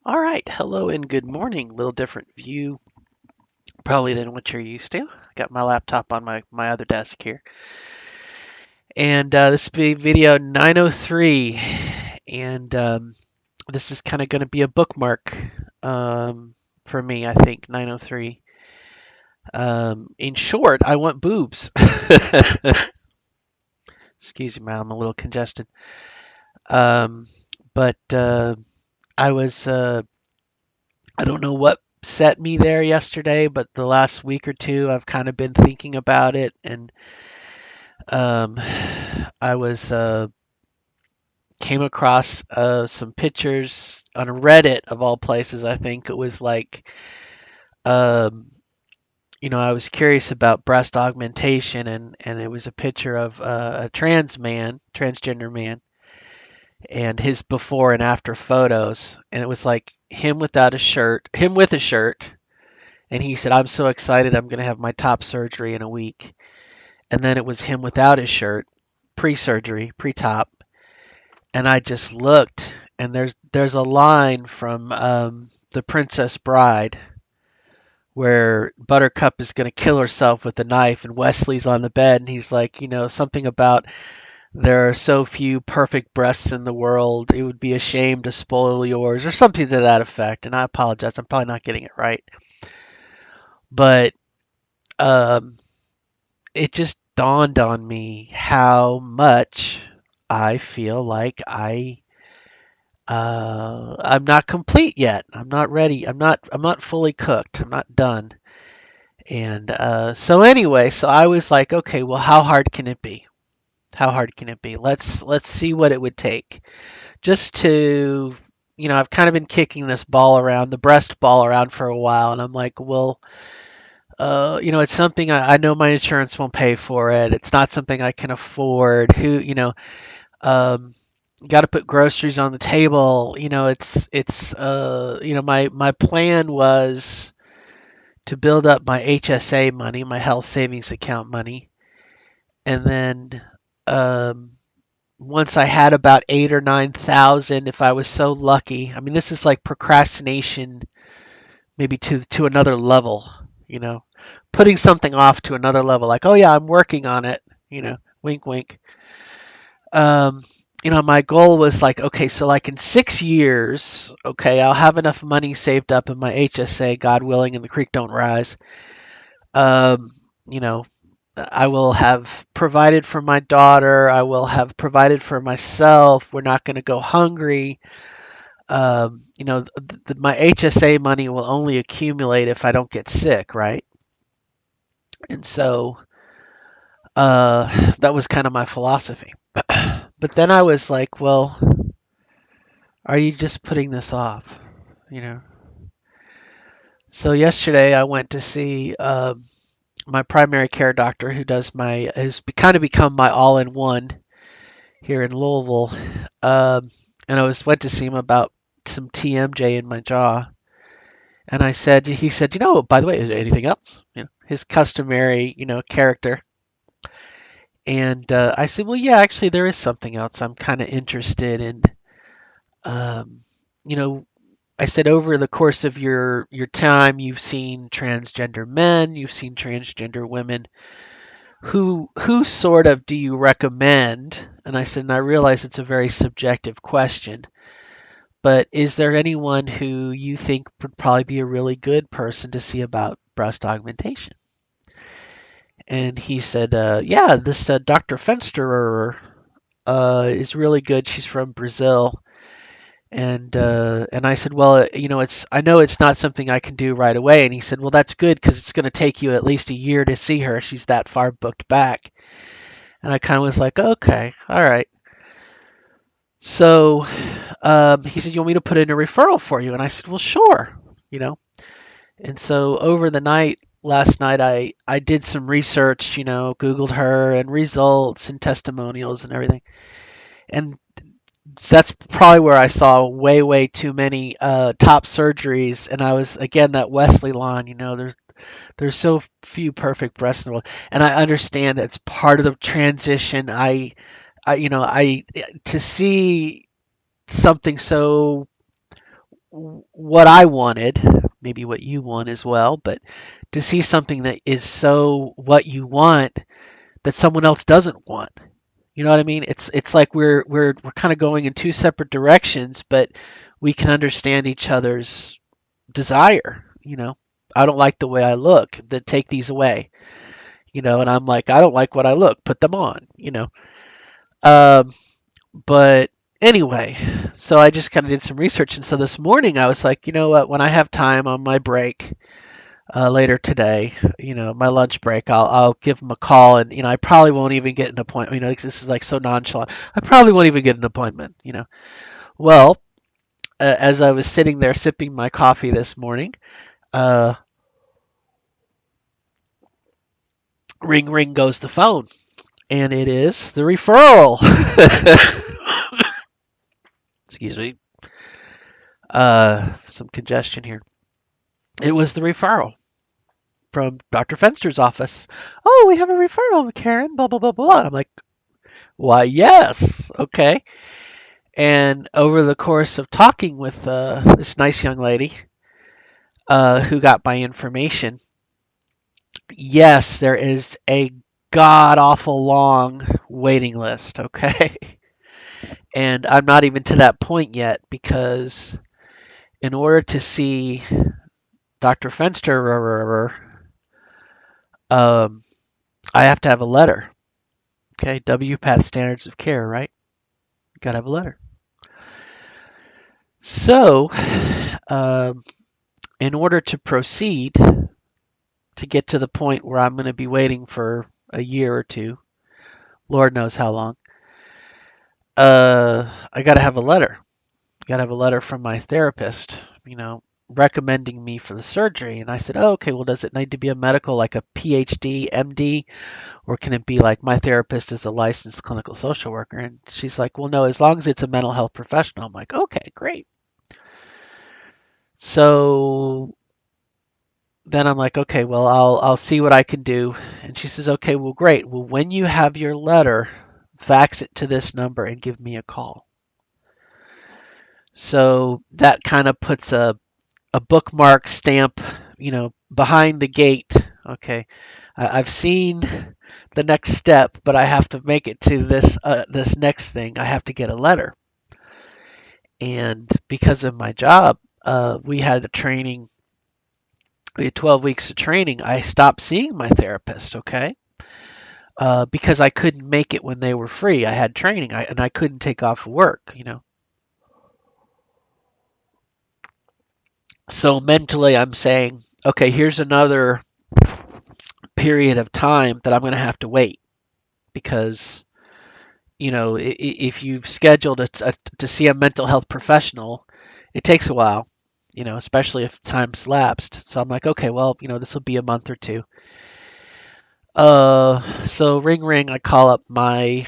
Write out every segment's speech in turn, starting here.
All right, hello and good morning. Little different view probably than what you're used to. Got my laptop on my other desk here. And this will be video 903. And this is kind of going to be a bookmark for me, I think, 903. In short, I want boobs. Excuse me, I'm a little congested. Um, but I don't know what set me there yesterday, but the last week or two I've kind of been thinking about it, and um, I was came across some pictures on Reddit of all places. I think it was like, um, I was curious about breast augmentation, and it was a picture of a transgender man, and his before and after photos, and it was like him without a shirt, him with a shirt. And he said, I'm so excited, I'm going to have my top surgery in a week. And then it was him without his shirt, pre surgery, pre top. And I just looked, and there's a line from The Princess Bride where Buttercup is going to kill herself with a knife, and Wesley's on the bed, and he's like, something about there are so few perfect breasts in the world, it would be a shame to spoil yours, or something to that effect. And I apologize, I'm probably not getting it right. But um, it just dawned on me how much I feel like I'm not complete yet. I'm not ready. I'm not fully cooked. I'm not done. And so anyway, so I was like, okay, well, how hard can it be? How hard can it be? Let's see what it would take just to, I've kind of been kicking this ball around, the breast ball around for a while, and I'm like, well, it's something I know my insurance won't pay for it. It's not something I can afford. Um, got to put groceries on the table. My plan was to build up my HSA money, my health savings account money, and then um, once I had about 8 or 9 thousand, if I was so lucky. I mean, this is like procrastination, maybe to another level. You know, putting something off to another level, like, oh yeah, I'm working on it. Wink, wink. Um, my goal was like, okay, so like in 6 years, okay, I'll have enough money saved up in my HSA, God willing, and the creek don't rise. Um, you know, I will have provided for my daughter. I will have provided for myself. We're not going to go hungry. My HSA money will only accumulate if I don't get sick, right? And so that was kind of my philosophy. But then I was like, well, are you just putting this off? You know. So yesterday I went to see my primary care doctor, who's kind of become my all-in-one here in Louisville. And went to see him about some TMJ in my jaw. And he said, by the way, is there anything else? His customary, character. And I said, well, yeah, actually, there is something else I'm kind of interested in. Um, you know, I said over the course of your time, you've seen transgender men, you've seen transgender women. Who sort of do you recommend? And I said, and I realize it's a very subjective question, but is there anyone who you think would probably be a really good person to see about breast augmentation? And he said, yeah, this Dr. Fensterer is really good. She's from Brazil. And I said, well, I know it's not something I can do right away. And he said, well, that's good because it's going to take you at least a year to see her. She's that far booked back. And I kind of was like, okay, all right. So he said, you want me to put in a referral for you? And I said, well, sure. You know. And so over the night, last night, I did some research. Googled her and results and testimonials and everything. And that's probably where I saw way, way too many top surgeries. And I was again that Wesley line. There's so few perfect breasts in the world, and I understand it's part of the transition. I to see something so what I wanted, maybe what you want as well, but to see something that is so what you want that someone else doesn't want. You know what I mean? It's like we're kind of going in two separate directions, but we can understand each other's desire. I don't like the way I look. Then take these away. And I'm like, I don't like what I look. Put them on. Um, but anyway, so I just kind of did some research, and so this morning I was like, you know what? When I have time on my break later today, my lunch break, I'll give them a call, and I probably won't even get an appointment. This is like so nonchalant. I probably won't even get an appointment. Well, as I was sitting there sipping my coffee this morning, uh, ring ring goes the phone, and it is the referral. Excuse me. Some congestion here. It was the referral from Dr. Fenster's office. Oh, we have a referral, Karen. Blah blah blah blah. I'm like, why, yes, okay. And over the course of talking with this nice young lady who got my information, yes, there is a god awful long waiting list, okay? And I'm not even to that point yet because in order to see Dr. Fenster, um, I have to have a letter. Okay, WPATH standards of care, right? You gotta have a letter. So, um, in order to proceed to get to the point where I'm going to be waiting for a year or two, Lord knows how long, I got to have a letter. I got to have a letter from my therapist, recommending me for the surgery. And I said, oh, okay, well, does it need to be a medical, like a PhD, MD, or can it be like my therapist is a licensed clinical social worker? And she's like, well, no, as long as it's a mental health professional. I'm like, okay, great. So then I'm like, okay, well, I'll see what I can do. And she says, okay, well, great. Well, when you have your letter, fax it to this number and give me a call. So that kind of puts a bookmark stamp, behind the gate. Okay, I've seen the next step, but I have to make it to this next thing. I have to get a letter, and because of my job, we had a training. We had 12 weeks of training. I stopped seeing my therapist. Okay, because I couldn't make it when they were free. I had training, and I couldn't take off work. So mentally, I'm saying, okay, here's another period of time that I'm going to have to wait because if you've scheduled to see a mental health professional, it takes a while, especially if time's lapsed. So I'm like, okay, well, this will be a month or two. So ring ring, I call up my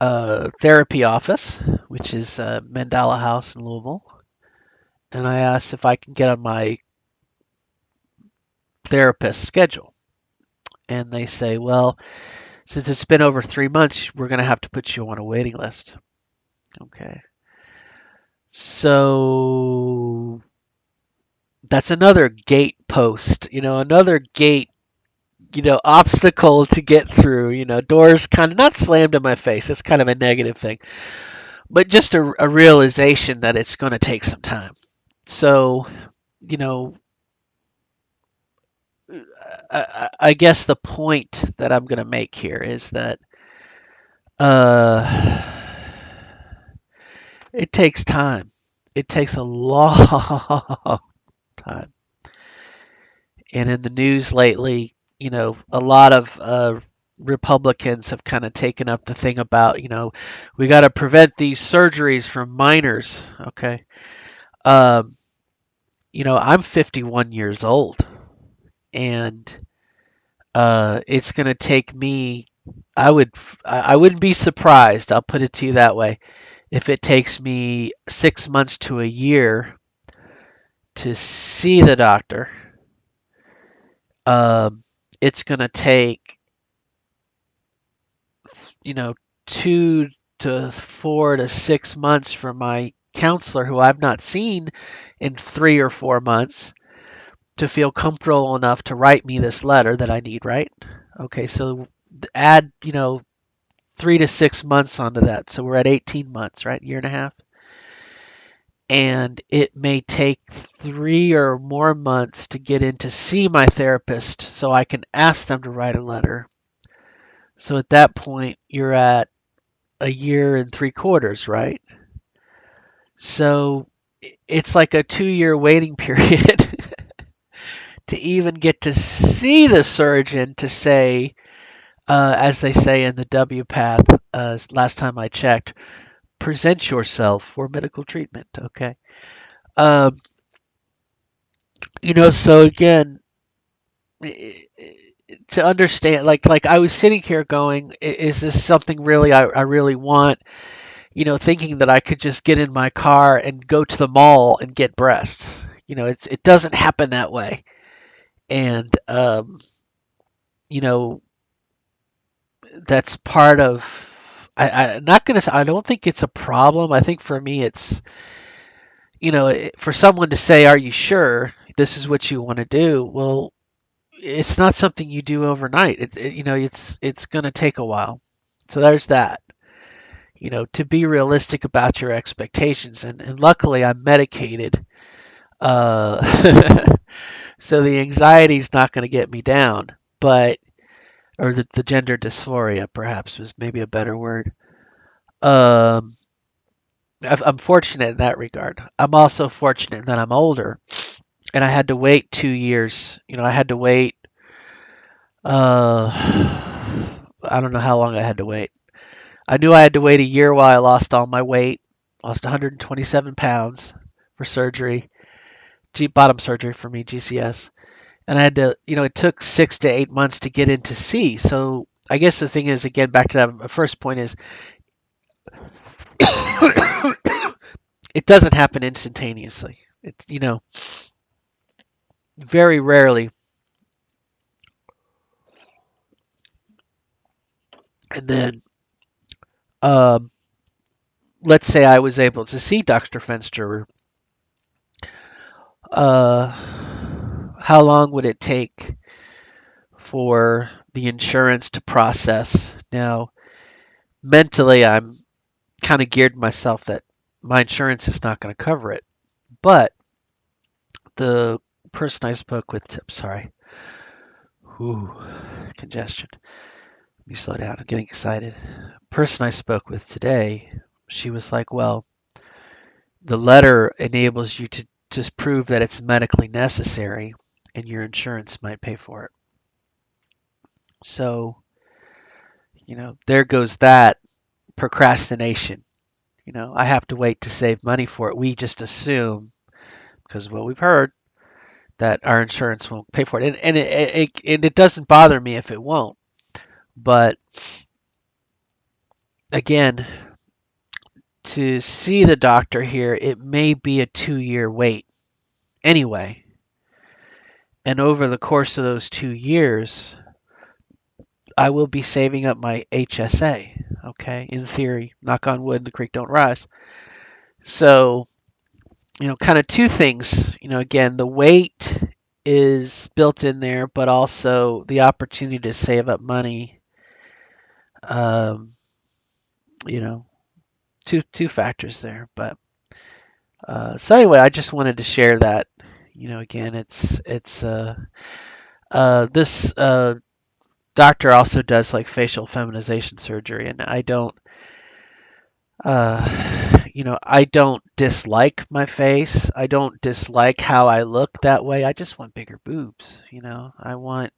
therapy office, which is Mandala House in Louisville, and I ask if I can get on my therapist schedule. And they say, well, since it's been over 3 months, we're going to have to put you on a waiting list. Okay. So that's another gate post, another gate, obstacle to get through, doors kind of not slammed in my face. It's kind of a negative thing, but just a realization that it's going to take some time. So, you know, I guess the point that I'm going to make here is that uh, it takes time. It takes a long time. And in the news lately, a lot of Republicans have kind of taken up the thing about, we got to prevent these surgeries from minors. Okay. Um, I'm 51 years old, and it's going to take me. I wouldn't be surprised. I'll put it to you that way. If it takes me 6 months to a year to see the doctor, um, it's going to take, you know, 2 to 4 to 6 months for my counselor who I've not seen in 3 or 4 months to feel comfortable enough to write me this letter that I need, right? Okay, so add, 3 to 6 months onto that. So we're at 18 months, right? Year and a half. And it may take 3 or more months to get in to see my therapist so I can ask them to write a letter. So at that point, you're at a year and 3/4, right? So it's like a 2 year waiting period to even get to see the surgeon to say, as they say in the WPATH, last time I checked, present yourself for medical treatment. Okay. Um, so again, to understand, like I was sitting here going, is this something really I really want? Thinking that I could just get in my car and go to the mall and get breasts. It doesn't happen that way. And you know, that's part of. I'm not gonna say I don't think it's a problem. I think for me, it's for someone to say, "Are you sure this is what you want to do?" Well, it's not something you do overnight. It's gonna take a while. So there's that. To be realistic about your expectations, and luckily I'm medicated, uh, so the anxiety is not going to get me down, but or the gender dysphoria perhaps was maybe a better word. Um, I'm fortunate in that regard. I'm also fortunate that I'm older, and I had to wait 2 years. I had to wait. I don't know how long I had to wait. I knew I had to wait a year while I lost all my weight, lost 127 pounds for surgery, bottom surgery for me, GCS. And I had to, it took 6 to 8 months to get in to see. So I guess the thing is, again, back to that my first point is, it doesn't happen instantaneously. It's, very rarely. And then, um, let's say I was able to see Dr. Fenster. Uh, how long would it take for the insurance to process? Now, mentally, I'm kind of geared myself that my insurance is not going to cover it. But the person I spoke with, sorry, whew, congestion. Let me slow down. I'm getting excited. Person I spoke with today, she was like, well, the letter enables you to just prove that it's medically necessary and your insurance might pay for it. So, there goes that procrastination. I have to wait to save money for it. We just assume, because of what we've heard, that our insurance won't pay for it. And it doesn't bother me if it won't. But again, to see the doctor here, it may be a 2 year wait anyway. And over the course of those 2 years, I will be saving up my HSA. Okay, in theory, knock on wood, the creek don't rise. So, kind of two things. Again, the wait is built in there, but also the opportunity to save up money. Um, you know, two factors there. But so anyway, I just wanted to share that. Again, it's this doctor also does like facial feminization surgery, and I don't dislike my face. I don't dislike how I look that way. I just want bigger boobs. I want.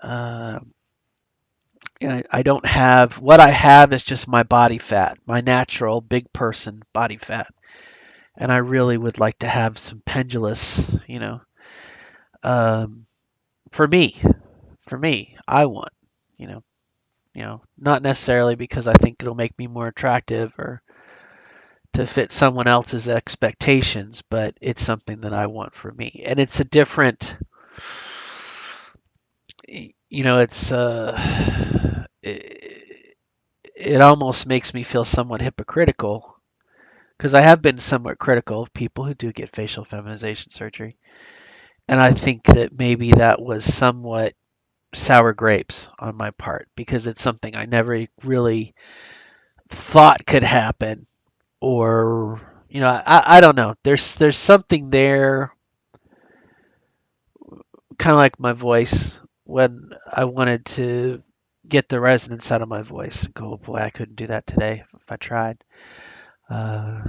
Uh, I don't have what I have is just my body fat, my natural big person body fat, and I really would like to have some pendulous. Um, for me, I want. You know, not necessarily because I think it'll make me more attractive or to fit someone else's expectations, but it's something that I want for me. And it's a different, it's it almost makes me feel somewhat hypocritical because I have been somewhat critical of people who do get facial feminization surgery. And I think that maybe that was somewhat sour grapes on my part because it's something I never really thought could happen, or I don't know. There's something there, kind of like my voice when I wanted to get the resonance out of my voice and go, oh boy, I couldn't do that today if I tried. Uh,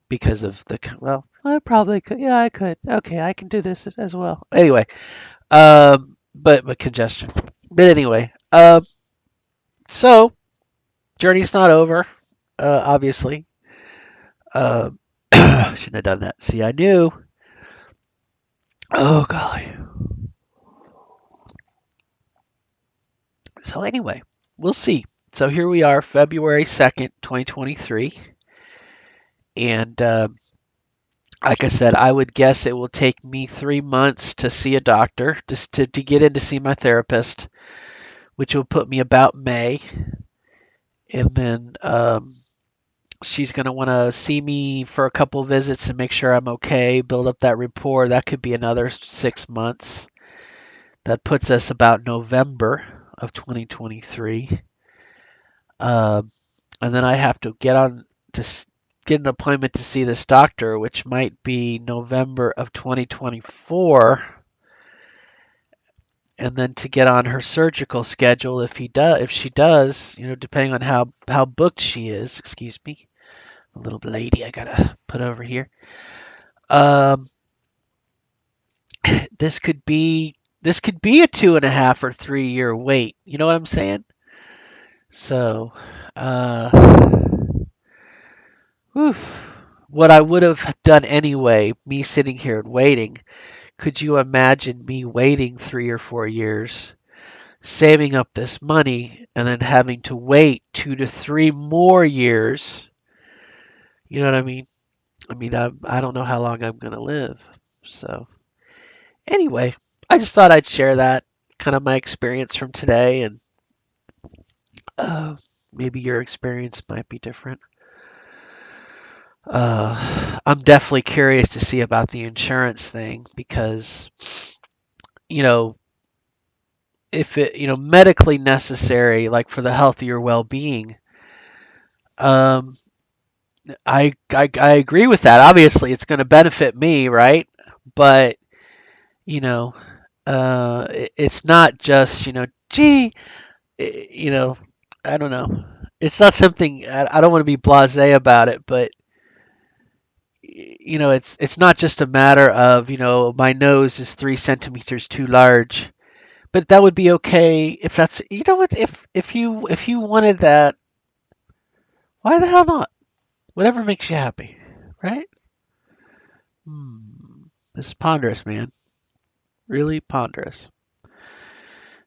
because of well, I probably could. Yeah, I could. Okay, I can do this as well. Anyway, but congestion. But anyway, so journey's not over. Obviously, shouldn't have done that. See, I knew. Oh golly. So anyway, we'll see. So here we are, February 2nd, 2023, and like I said, I would guess it will take me 3 months to see a doctor, just to get in to see my therapist, which will put me about May. And then she's going to want to see me for a couple visits and make sure I'm okay, build up that rapport. That could be another 6 months. That puts us about November of 2023. Um, and then I have to get an appointment to see this doctor, which might be November of 2024, and then to get on her surgical schedule if she does, depending on how booked she is. Excuse me, a little lady I gotta put over here. Um, this could be a 2.5 or 3 year wait. You know what I'm saying? So, uh, whew, what I would have done anyway, me sitting here and waiting. Could you imagine me waiting 3 or 4 years, saving up this money, and then having to wait 2 to 3 more years? You know what I mean? I don't know how long I'm going to live. So, anyway, I just thought I'd share that, kind of my experience from today, and uh, maybe your experience might be different. I'm definitely curious to see about the insurance thing because, you know, if it, medically necessary, like for the health of your well-being, um, I agree with that. Obviously, it's going to benefit me, right? But you know, it's not just gee, you know, I don't know. It's not something I don't want to be blasé about it, but it's not just a matter of my nose is 3 centimeters too large. But that would be okay if that's what if you wanted that, why the hell not? Whatever makes you happy, right? This is ponderous, man. Really ponderous.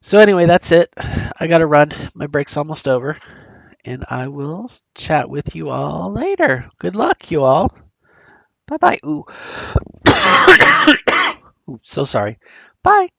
So anyway, that's it. I gotta run. My break's almost over, and I will chat with you all later. Good luck, you all. Bye bye. Ooh. Ooh, so sorry. Bye.